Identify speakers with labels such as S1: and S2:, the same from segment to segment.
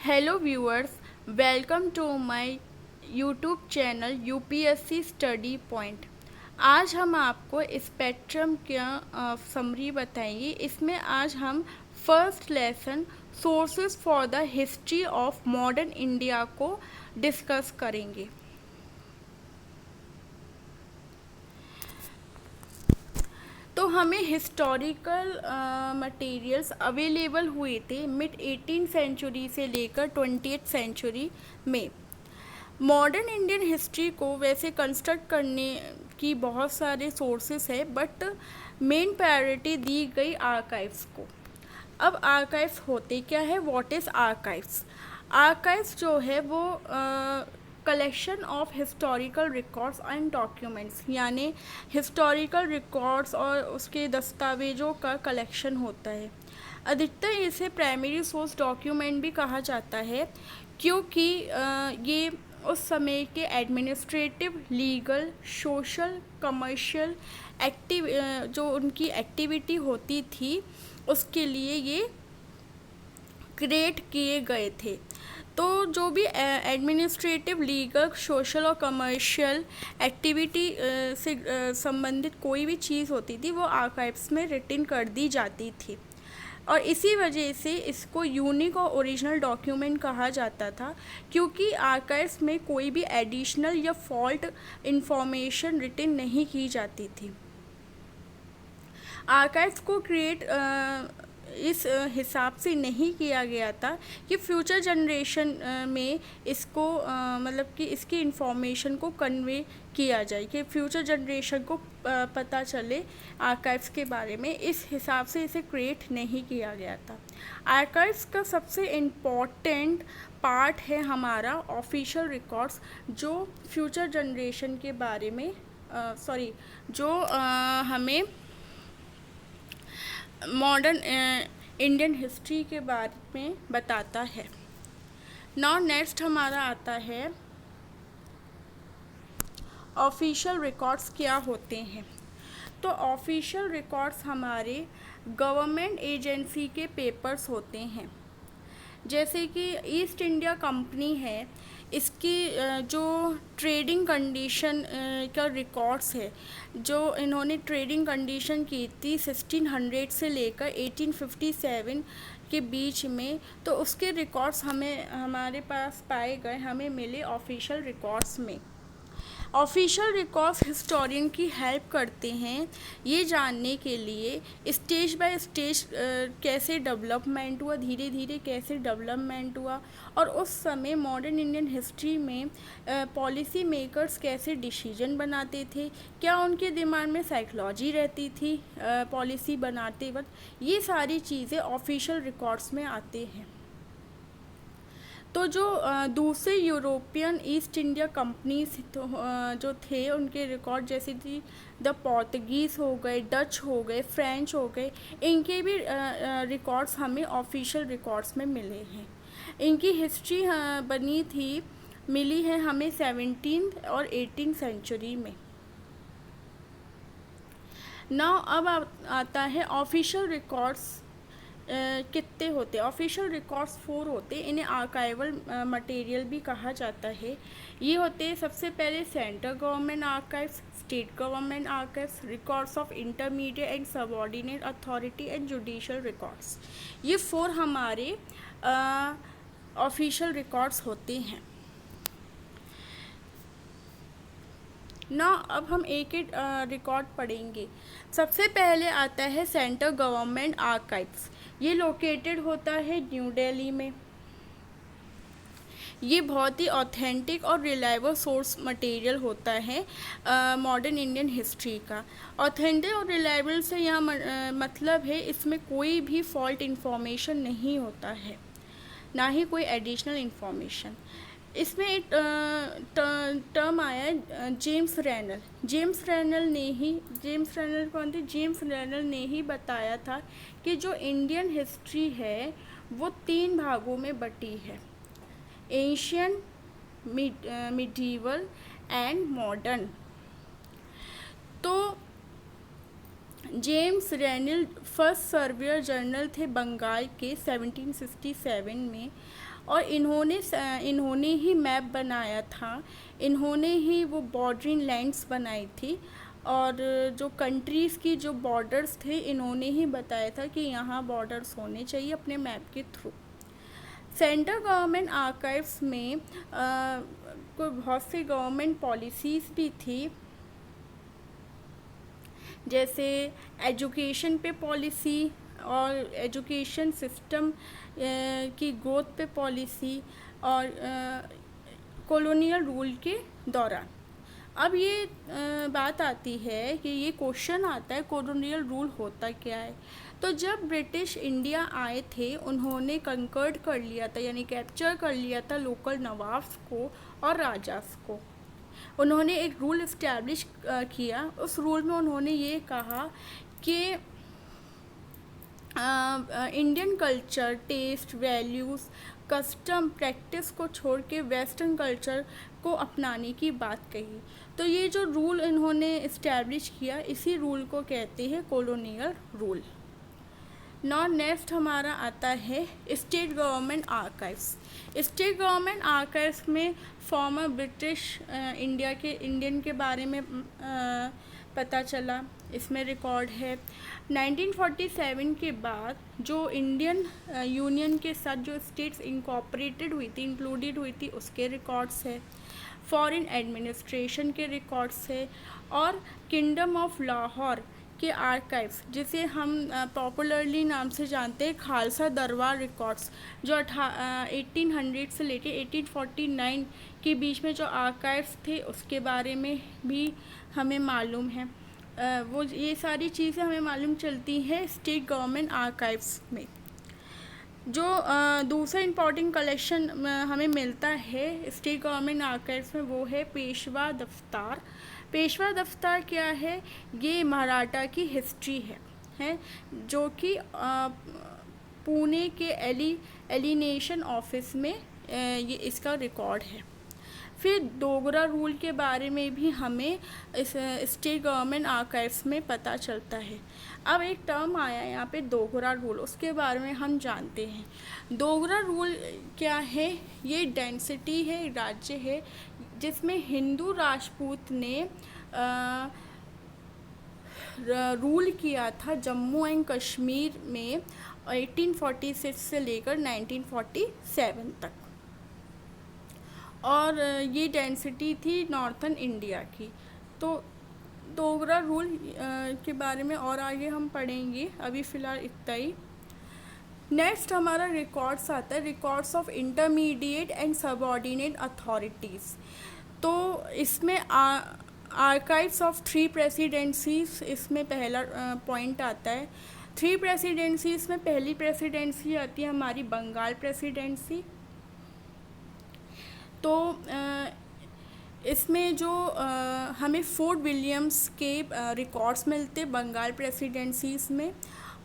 S1: Hello viewers, welcome to my YouTube channel UPSC study point. आज हम आपको spectrum का समरी बताएंगे। इसमें आज हम first lesson sources for the history of modern India को डिस्कस करेंगे। तो हमें हिस्टोरिकल मटेरियल्स अवेलेबल हुए थे मिड 18 सेंचुरी से लेकर 20th सेंचुरी में। मॉडर्न इंडियन हिस्ट्री को वैसे कंस्ट्रक्ट करने की बहुत सारे सोर्सेस है, बट मेन प्रायोरिटी दी गई आर्काइव्स को। अब आर्काइव्स होते क्या है, व्हाट इज़ आर्काइव्स? आर्काइव्स जो है वो collection of historical records and documents, यानी हिस्टोरिकल रिकॉर्ड्स और उसके दस्तावेज़ों का कलेक्शन होता है। अधिकतर इसे प्राइमरी सोर्स डॉक्यूमेंट भी कहा जाता है, क्योंकि ये उस समय के एडमिनिस्ट्रेटिव, लीगल, सोशल, कमर्शियल जो उनकी एक्टिविटी होती थी उसके लिए ये क्रिएट किए गए थे। तो जो भी एडमिनिस्ट्रेटिव, लीगल, सोशल और कमर्शियल एक्टिविटी से संबंधित कोई भी चीज़ होती थी वो आर्काइव्स में रिटन कर दी जाती थी, और इसी वजह से इसको यूनिक और ओरिजिनल डॉक्यूमेंट कहा जाता था, क्योंकि आर्काइव्स में कोई भी एडिशनल या फॉल्ट इंफॉर्मेशन रिटन नहीं की जाती थी। आर्काइव्स को क्रिएट इस हिसाब से नहीं किया गया था कि फ्यूचर जनरेशन में इसको मतलब कि इसकी इंफॉर्मेशन को कन्वे किया जाए, कि फ्यूचर जनरेशन को पता चले आर्काइव्स के बारे में। इस हिसाब से इसे क्रिएट नहीं किया गया था। आर्काइव्स का सबसे इम्पॉर्टेंट पार्ट है हमारा ऑफिशियल रिकॉर्ड्स, जो फ्यूचर जनरेशन के बारे में हमें मॉडर्न इंडियन हिस्ट्री के बारे में बताता है। नाउ नेक्स्ट हमारा आता है ऑफिशियल रिकॉर्ड्स क्या होते हैं। तो ऑफिशियल रिकॉर्ड्स हमारे गवर्नमेंट एजेंसी के पेपर्स होते हैं। जैसे कि ईस्ट इंडिया कंपनी है, इसकी जो ट्रेडिंग कंडीशन का रिकॉर्ड्स है, जो इन्होंने ट्रेडिंग कंडीशन की थी 1600 से लेकर 1857 के बीच में, तो उसके रिकॉर्ड्स हमारे पास पाए गए, हमें मिले ऑफिशियल रिकॉर्ड्स में। ऑफिशियल रिकॉर्ड्स हिस्टोरियन की हेल्प करते हैं ये जानने के लिए स्टेज बाय स्टेज कैसे डेवलपमेंट हुआ, धीरे धीरे कैसे डेवलपमेंट हुआ, और उस समय मॉडर्न इंडियन हिस्ट्री में पॉलिसी मेकर्स कैसे डिसीजन बनाते थे, क्या उनके दिमाग में साइकोलॉजी रहती थी पॉलिसी बनाते वक्त। ये सारी चीज़ें ऑफिशियल रिकॉर्ड्स में आते हैं। तो जो दूसरे यूरोपियन ईस्ट इंडिया कंपनीज जो थे, उनके रिकॉर्ड जैसे कि द पोर्तुगीज़ हो गए, डच हो गए, फ्रेंच हो गए, इनके भी रिकॉर्ड्स हमें ऑफिशियल रिकॉर्ड्स में मिले हैं। इनकी हिस्ट्री मिली है हमें 17th और 18th सेंचुरी में। नाउ अब आता है ऑफिशियल रिकॉर्ड्स कितने होते हैं। ऑफिशियल रिकॉर्ड्स 4 होते हैं। इन्हें आर्काइवल मटेरियल भी कहा जाता है। ये होते हैं सबसे पहले central government archives, state government archives, records of intermediate and subordinate authority and judicial records. ये 4 हमारे ऑफिशियल रिकॉर्ड्स होते हैं। ना अब हम एक एक रिकॉर्ड पढ़ेंगे। सबसे पहले आता है सेंट्रल गवर्नमेंट आर्काइव्स। ये लोकेटेड होता है न्यू दिल्ली में। ये बहुत ही ऑथेंटिक और रिलायबल सोर्स मटेरियल होता है मॉडर्न इंडियन हिस्ट्री का। ऑथेंटिक और रिलायबल से यहाँ मतलब है इसमें कोई भी फॉल्ट इंफॉर्मेशन नहीं होता है, ना ही कोई एडिशनल इंफॉर्मेशन। इसमें एक टर्म आया जेम्स रैनल। जेम्स रैनल कौन थे? जेम्स रैनल ने ही बताया था कि जो इंडियन हिस्ट्री है वो 3 भागों में बटी है, एंशियंट, मिडीवल एंड मॉडर्न। तो James renal first surveyor general थे बंगाल के 1767 में, और इन्होंने ही मैप बनाया था, इन्होंने ही वो बॉर्डरिंग लाइंस बनाई थी, और जो कंट्रीज़ की जो बॉर्डर्स थे इन्होंने ही बताया था कि यहाँ बॉर्डर्स होने चाहिए अपने मैप के थ्रू। सेंट्रल गवर्नमेंट आर्काइव्स में कोई बहुत सी गवर्नमेंट पॉलिसीज़ भी थी, जैसे एजुकेशन पे पॉलिसी और एजुकेशन सिस्टम की ग्रोथ पे पॉलिसी, और कॉलोनियल रूल के दौरान। अब ये बात आती है कि ये क्वेश्चन आता है कॉलोनियल रूल होता क्या है। तो जब ब्रिटिश इंडिया आए थे उन्होंने कंकर्ड कर लिया था, यानी कैप्चर कर लिया था लोकल नवाब्स को और राजास को। उन्होंने एक रूल इस्टेब्लिश किया। उस रूल में उन्होंने ये कहा कि Indian culture, taste, values, custom, practice को छोड़ के वेस्टर्न कल्चर को अपनाने की बात कही। तो ये जो रूल इन्होंने इस्टेब्लिश किया, इसी रूल को कहते हैं कॉलोनियल रूल। नाउ नेक्स्ट हमारा आता है state government archives. State government archives में फॉर्मर ब्रिटिश इंडियन के बारे में पता चला, इसमें रिकॉर्ड है। 1947 के बाद जो इंडियन यूनियन के साथ जो स्टेट्स इंकॉर्पोरेटेड हुई थी, इंक्लूडेड हुई थी, उसके रिकॉर्ड्स है। फॉरेन एडमिनिस्ट्रेशन के रिकॉर्ड्स है, और किंगडम ऑफ लाहौर के आर्काइव्स, जिसे हम पॉपुलरली नाम से जानते हैं खालसा दरबार रिकॉर्ड्स, जो 1800 से लेके 1849 के बीच में जो आर्काइव्स थे उसके बारे में भी हमें मालूम है। वो ये सारी चीज़ें हमें मालूम चलती हैं स्टेट गवर्नमेंट आर्काइव्स में। जो दूसरा इम्पॉर्टेंट कलेक्शन हमें मिलता है स्टेट गवर्नमेंट आर्काइव्स में, वो है पेशवा दफ्तार। पेशवा दफ्तार क्या है? ये मराठा की हिस्ट्री है जो कि पुणे के एलिनेशन ऑफिस में ये इसका रिकॉर्ड है। फिर डोगरा रूल के बारे में भी हमें इस स्टेट गवर्नमेंट आर्काइव्स में पता चलता है। अब एक टर्म आया है यहाँ पे डोगरा रूल, उसके बारे में हम जानते हैं। डोगरा रूल क्या है? ये डेंसिटी है, राज्य है जिसमें हिंदू राजपूत ने रूल किया था जम्मू एंड कश्मीर में 1846 से लेकर 1947 तक, और ये डेंसिटी थी नॉर्थन इंडिया की। तो डोगरा रूल के बारे में और आगे हम पढ़ेंगे, अभी फ़िलहाल इतना ही। नेक्स्ट हमारा रिकॉर्ड्स आता है, records of intermediate and subordinate authorities. तो इसमें आर्काइव्स ऑफ 3 प्रेसिडेंसीज, इसमें पहला पॉइंट आता है। 3 प्रेसिडेंसीज में पहली प्रेसिडेंसी आती है हमारी बंगाल प्रेसिडेंसी। तो इसमें जो हमें फोर्ट विलियम्स के रिकॉर्ड्स मिलते बंगाल प्रेसिडेंसीज में,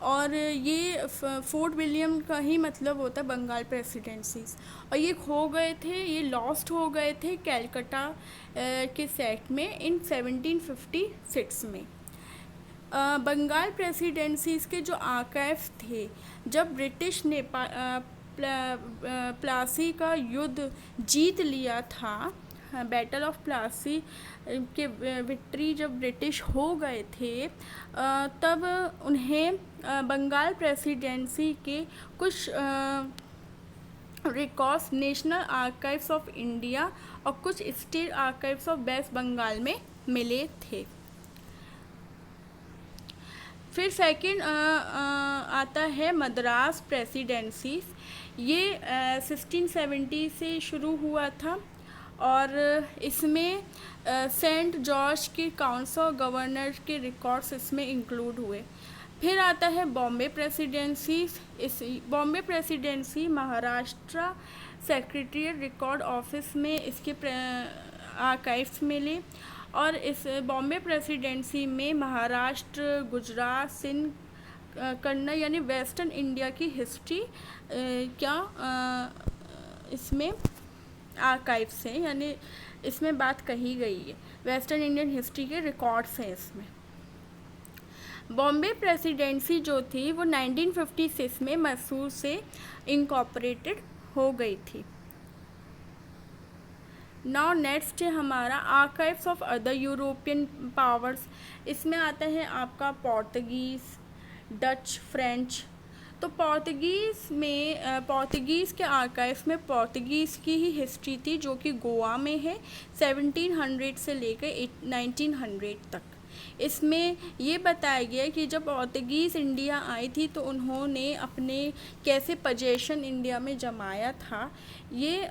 S1: और ये फोर्ट विलियम का ही मतलब होता है बंगाल प्रेसिडेंसीज, और ये खो गए थे, ये लॉस्ट हो गए थे कैलकाटा के सेट में इन 1756 में। बंगाल प्रेसिडेंसीज के जो आर्काइव्स थे, जब ब्रिटिश ने प्लासी का युद्ध जीत लिया था, बैटल ऑफ प्लासी के विक्ट्री जब ब्रिटिश हो गए थे, तब उन्हें बंगाल प्रेसिडेंसी के कुछ records national archives of India और कुछ state archives of west Bengal में मिले थे। फिर सेकंड आता है मद्रास प्रेसिडेंसी। ये 1670 से शुरू हुआ था, और इसमें सेंट जॉर्ज के काउंसिल गवर्नर के रिकॉर्ड्स इसमें इंक्लूड हुए। फिर आता है बॉम्बे प्रेसिडेंसी। इस Bombay presidency Maharashtra secretariat record office में इसके आर्काइव्स मिले, और इस बॉम्बे प्रेसिडेंसी में महाराष्ट्र, गुजरात, सिंध, कन्नड़ यानी वेस्टर्न इंडिया की हिस्ट्री इसमें आर्काइव्स हैं, यानी इसमें बात कही गई है, वेस्टर्न इंडियन हिस्ट्री के रिकॉर्ड्स हैं इसमें। बॉम्बे प्रेसिडेंसी जो थी वो 1956 में मैसूर से इनकॉर्पोरेटेड हो गई थी। नाउ नेक्स्ट है हमारा archives of other European powers. इसमें आता है आपका पोर्तुगीज़, डच, फ्रेंच। तो पोर्तुगीज़ के आर्काइव्स में पोर्तुगीज़ की ही हिस्ट्री थी, जो कि गोवा में है 1700 से लेकर 1900 तक। इसमें ये बताया गया कि जब पोर्तुगीज़ इंडिया आई थी तो उन्होंने अपने कैसे पोजेशन इंडिया में जमाया था, ये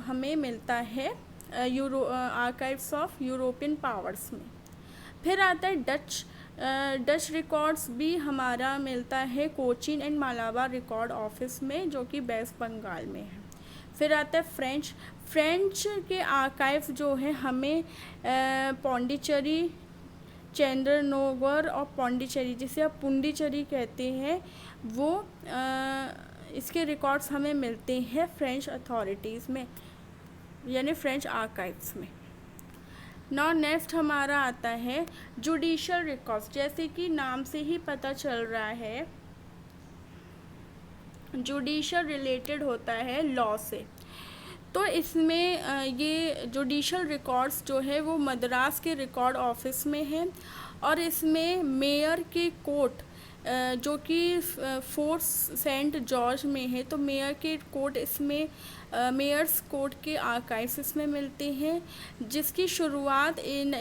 S1: हमें मिलता है आर्काइव्स ऑफ यूरोपियन पावर्स में। फिर आता है डच रिकॉर्ड्स भी हमारा मिलता है Cochin and Malabar record office में, जो कि वेस्ट बंगाल में है। फिर आता है फ्रेंच के आर्काइव्स जो है हमें पौंडीचेरी, चंद्रनौगढ़ और पौंडीचेरी, जिसे आप पुंडीचेरी कहते हैं, वो इसके रिकॉर्ड्स हमें मिलते हैं फ्रेंच अथॉरिटीज़ में, यानी फ्रेंच आर्काइव्स में। नाउ नेक्स्ट हमारा आता है जुडिशल रिकॉर्ड्स। जैसे कि नाम से ही पता चल रहा है, जुडिशल रिलेटेड होता है लॉ से। तो इसमें ये जुडिशल रिकॉर्ड्स जो है वो मद्रास के रिकॉर्ड ऑफिस में है, और इसमें मेयर के कोर्ट जो कि फोर्ट सेंट जॉर्ज में है, तो मेयर के कोर्ट इसमें मेयर्स कोर्ट के आर्काइव्स इसमें मिलते हैं, जिसकी शुरुआत इन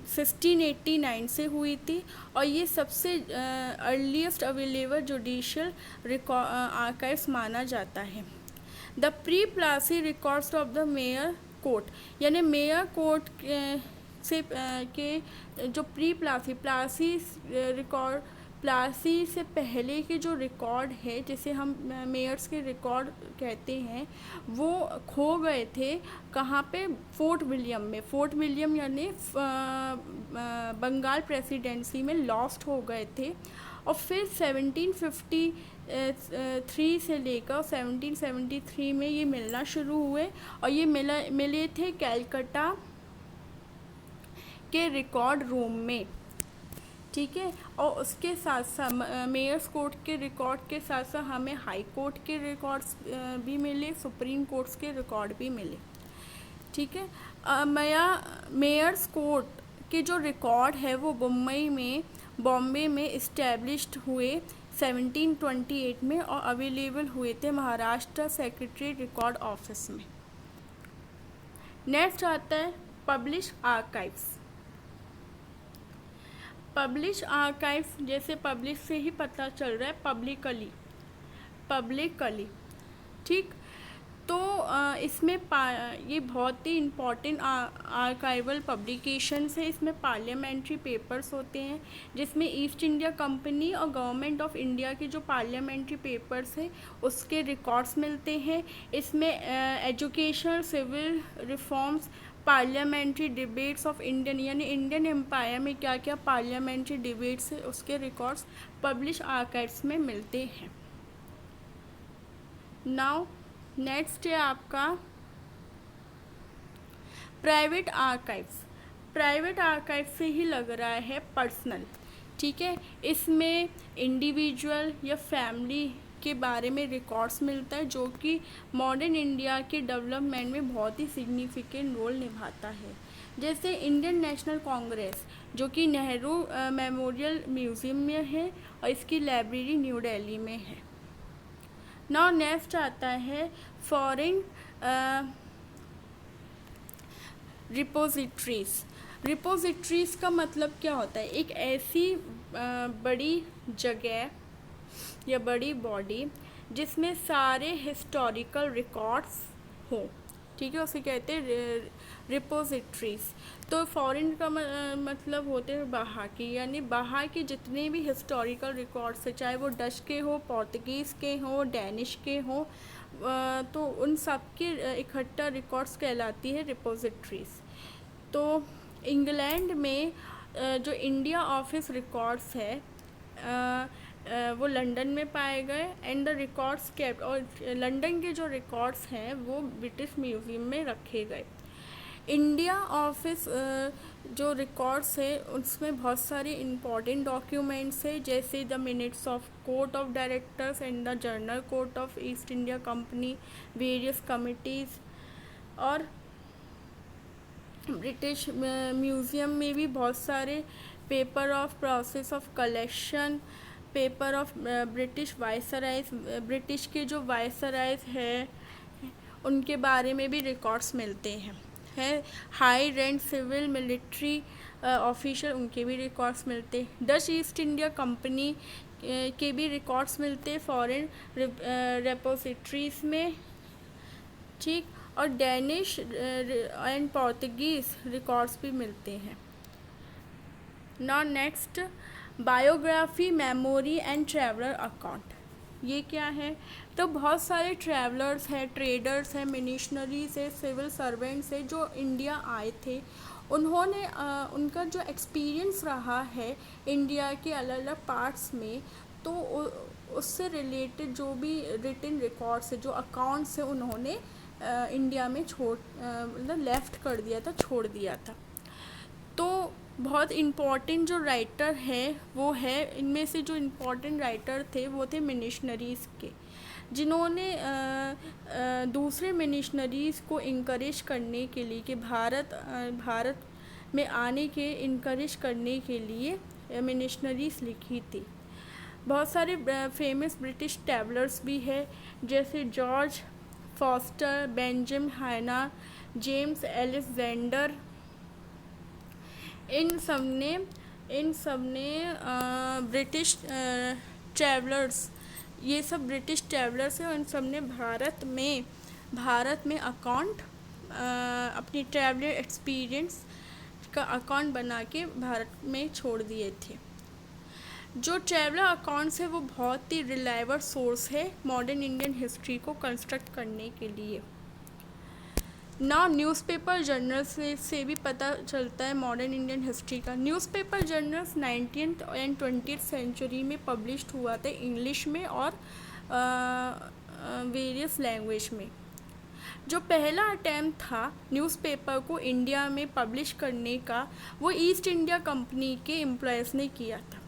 S1: 1689 से हुई थी, और ये सबसे अर्लीस्ट अवेलेबल जुडिशल आर्काइव्स माना जाता है। The pre Plassey records of the mayor court, यानी मेयर कोर्ट के जो प्री प्लासी रिकॉर्ड, प्लासी से पहले के जो रिकॉर्ड है, जिसे हम मेयर्स के रिकॉर्ड कहते हैं, वो खो गए थे कहाँ पे? फोर्ट विलियम में। फोर्ट विलियम यानी बंगाल प्रेसिडेंसी में लॉस्ट हो गए थे, और फिर 1753 से लेकर 1773 में ये मिलना शुरू हुए, और ये मिले थे कैलकाटा के रिकॉर्ड रूम में, ठीक है। और उसके साथ साथ मेयर्स कोर्ट के रिकॉर्ड के साथ साथ हमें हाई कोर्ट के रिकॉर्ड्स भी मिले, सुप्रीम कोर्ट्स के रिकॉर्ड भी मिले, ठीक है। मेयर्स कोर्ट के जो रिकॉर्ड है वो बॉम्बे में इस्टेब्लिश्ड हुए 1728 में, और अवेलेबल हुए थे महाराष्ट्र सेक्रेटरी रिकॉर्ड ऑफिस में। नेक्स्ट आता है पब्लिश आर्काइव्स। पब्लिश आर्काइव्स, जैसे पब्लिश से ही पता चल रहा है, पब्लिकली, ठीक। तो इसमें ये बहुत ही इम्पॉर्टेंट आर्काइवल पब्लिकेशंस है। इसमें पार्लियामेंट्री पेपर्स होते हैं, जिसमें ईस्ट इंडिया कंपनी और गवर्नमेंट ऑफ इंडिया के जो पार्लियामेंट्री पेपर्स हैं उसके रिकॉर्ड्स मिलते हैं। इसमें education, civil reforms, parliamentary debates of Indian, यानी इंडियन एम्पायर में क्या क्या पार्लियामेंट्री डिबेट्स है उसके रिकॉर्ड्स पब्लिश आर्काइव्स में मिलते हैं। नाउ नेक्स्ट है आपका प्राइवेट आर्काइव्स। प्राइवेट आर्काइव से ही लग रहा है पर्सनल, ठीक है। इसमें इंडिविजुअल या फैमिली के बारे में रिकॉर्ड्स मिलता है, जो कि मॉडर्न इंडिया के डेवलपमेंट में बहुत ही सिग्निफिकेंट रोल निभाता है। जैसे इंडियन नेशनल कांग्रेस, जो कि नेहरू मेमोरियल म्यूज़ियम में है, और इसकी लाइब्रेरी न्यू दिल्ली में है। नाउ नेक्स्ट आता है फॉरेन रिपोजिटरीज़ का मतलब क्या होता है? एक ऐसी बड़ी जगह या बड़ी बॉडी जिसमें सारे हिस्टोरिकल रिकॉर्ड्स हो, ठीक है, उसे कहते हैं रिपोजिटरीज़। तो फॉरेन का मतलब होते हैं बाहर की, यानी बाहर के जितने भी हिस्टोरिकल रिकॉर्ड्स है, चाहे वो डच के हो, पोर्तुगीज़ के हो, डैनिश के हो, तो उन सब के इकट्ठा रिकॉर्ड्स कहलाती है रिपोजिटरीज़। तो इंग्लैंड में जो इंडिया ऑफिस रिकॉर्ड्स है वो लंदन में पाए गए, एंड द रिकॉर्ड्स केप्ट, और लंदन के जो रिकॉर्ड्स हैं वो ब्रिटिश म्यूज़ियम में रखे गए। इंडिया ऑफिस जो रिकॉर्ड्स है उसमें बहुत सारे इम्पोर्टेंट डॉक्यूमेंट्स है, जैसे the minutes of court of directors and the journal court of East India Company, various committees. और ब्रिटिश म्यूज़ियम में भी बहुत सारे paper of process of collection, paper of British viceroys, British के जो वायसराइज है उनके बारे में भी रिकॉर्ड्स मिलते हैं high rank civil military officer, उनके भी रिकॉर्ड्स मिलते हैं। डच ईस्ट इंडिया कंपनी के भी रिकॉर्ड्स मिलते हैं फॉरेन रेपोजिटरीज में, ठीक। और डेनिश एंड पोर्तुगीज़ रिकॉर्ड्स भी मिलते हैं। Now next, biography, memory and traveller account. ये क्या है? तो बहुत सारे ट्रैवलर्स हैं, ट्रेडर्स हैं, मिशनरीज है, सिविल सर्वेंट्स है जो इंडिया आए थे। उन्होंने उनका जो एक्सपीरियंस रहा है इंडिया के अलग अलग पार्ट्स में, तो उससे रिलेटेड जो भी रिटन रिकॉर्ड्स है, जो अकाउंट्स है, उन्होंने इंडिया में मतलब लेफ़्ट कर दिया था, छोड़ दिया था। तो बहुत इम्पॉर्टेंट जो राइटर है वो है, इनमें से जो इम्पॉर्टेंट राइटर थे वो थे मिशनरीज़ के, जिन्होंने दूसरे मिशनरीज़ को इंकरेज करने के लिए कि भारत में आने के इंकरेज करने के लिए मिशनरीज़ लिखी थी। बहुत सारे फेमस ब्रिटिश ट्रैवलर्स भी है, जैसे जॉर्ज फॉस्टर, बेंजामिन हाना, जेम्स एलेक्जेंडर। इन सब ने ब्रिटिश ट्रैवलर्स, ये सब ब्रिटिश ट्रैवलर्स हैं, और इन सब ने भारत में अकाउंट, अपनी ट्रैवलर एक्सपीरियंस का अकाउंट बना के भारत में छोड़ दिए थे। जो ट्रैवलर अकाउंट्स है वो बहुत ही रिलायबल सोर्स है मॉडर्न इंडियन हिस्ट्री को कंस्ट्रक्ट करने के लिए। ना न्यूज़पेपर जर्नल्स से भी पता चलता है मॉडर्न इंडियन हिस्ट्री का। Newspaper journals 19th and 20th century में पब्लिश्ड हुआ था इंग्लिश में और वेरियस लैंग्वेज में। जो पहला अटैम्प्ट था न्यूज़पेपर को इंडिया में पब्लिश करने का, वो ईस्ट इंडिया कंपनी के एम्प्लॉयज़ ने किया था।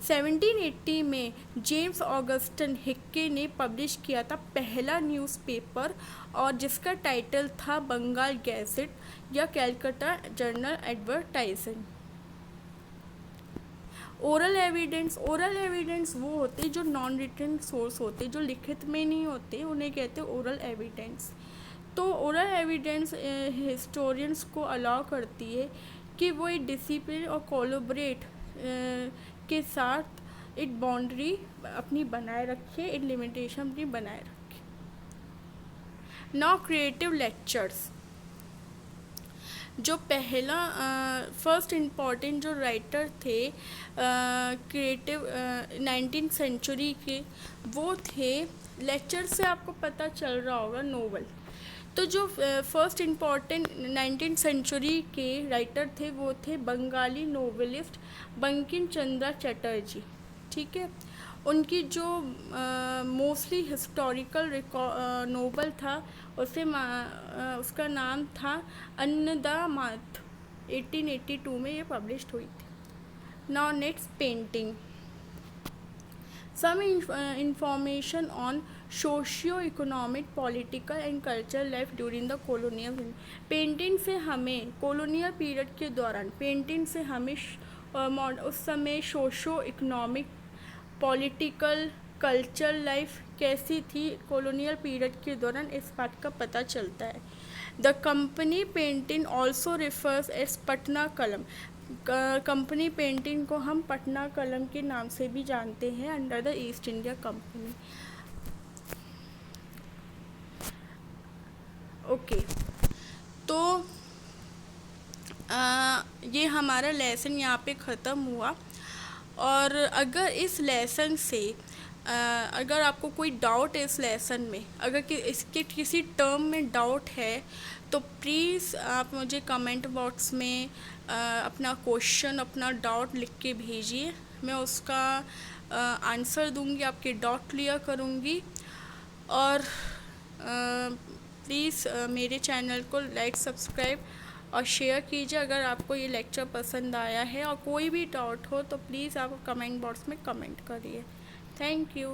S1: 1780 में जेम्स ऑगस्टिन हिक्के ने पब्लिश किया था पहला न्यूज़पेपर, और जिसका टाइटल था बंगाल गैजेट या Calcutta journal advertising. Oral evidence वो होते जो नॉन रिटन सोर्स होते, जो लिखित में नहीं होते, उन्हें कहते हैं ओरल एविडेंस। तो ओरल एविडेंस हिस्टोरियंस को अलाउ करती है कि वो एक डिसिप्लिन और कोलैबोरेट के साथ एक बाउंड्री अपनी बनाए रखे, एक लिमिटेशन अपनी बनाए रखे। Now creative lectures. जो पहला फर्स्ट इम्पॉर्टेंट जो राइटर थे क्रिएटिव 19th सेंचुरी के, वो थे, लेक्चर से आपको पता चल रहा होगा, नोवेल। तो जो फर्स्ट इम्पॉर्टेंट 19th सेंचुरी के राइटर थे वो थे बंगाली नोवेलिस्ट बंकिम चंद्र चटर्जी, ठीक है। उनकी जो मोस्टली हिस्टोरिकल नोवेल था उसका नाम था अन्नदामात। 1882 में ये पब्लिश्ड हुई थी। Now next, painting. Some information on socio economic, political and cultural life during the colonial. Painting से हमें कॉलोनियल पीरियड के दौरान, पेंटिंग से हमें उस समय socio economic, political, cultural life कैसी थी कॉलोनियल पीरियड के दौरान, इस बात का पता चलता है। The company painting also refers as Patna Kalam. Company painting को हम पटना कलम के नाम से भी जानते हैं, under the east India company. Okay, तो ये हमारा लेसन यहाँ पे ख़त्म हुआ। और अगर इस लेसन से अगर आपको कोई डाउट है इस लेसन में, अगर इसके किसी टर्म में डाउट है, तो प्लीज़ आप मुझे कमेंट बॉक्स में अपना क्वेश्चन, अपना डाउट लिख के भेजिए। मैं उसका आंसर दूंगी, आपके डाउट क्लियर करूंगी। और प्लीज़ प्लीज़ मेरे चैनल को लाइक, सब्सक्राइब और शेयर कीजिए अगर आपको ये लेक्चर पसंद आया है। और कोई भी डाउट हो तो प्लीज़ आप कमेंट बॉक्स में कमेंट करिए। Thank you.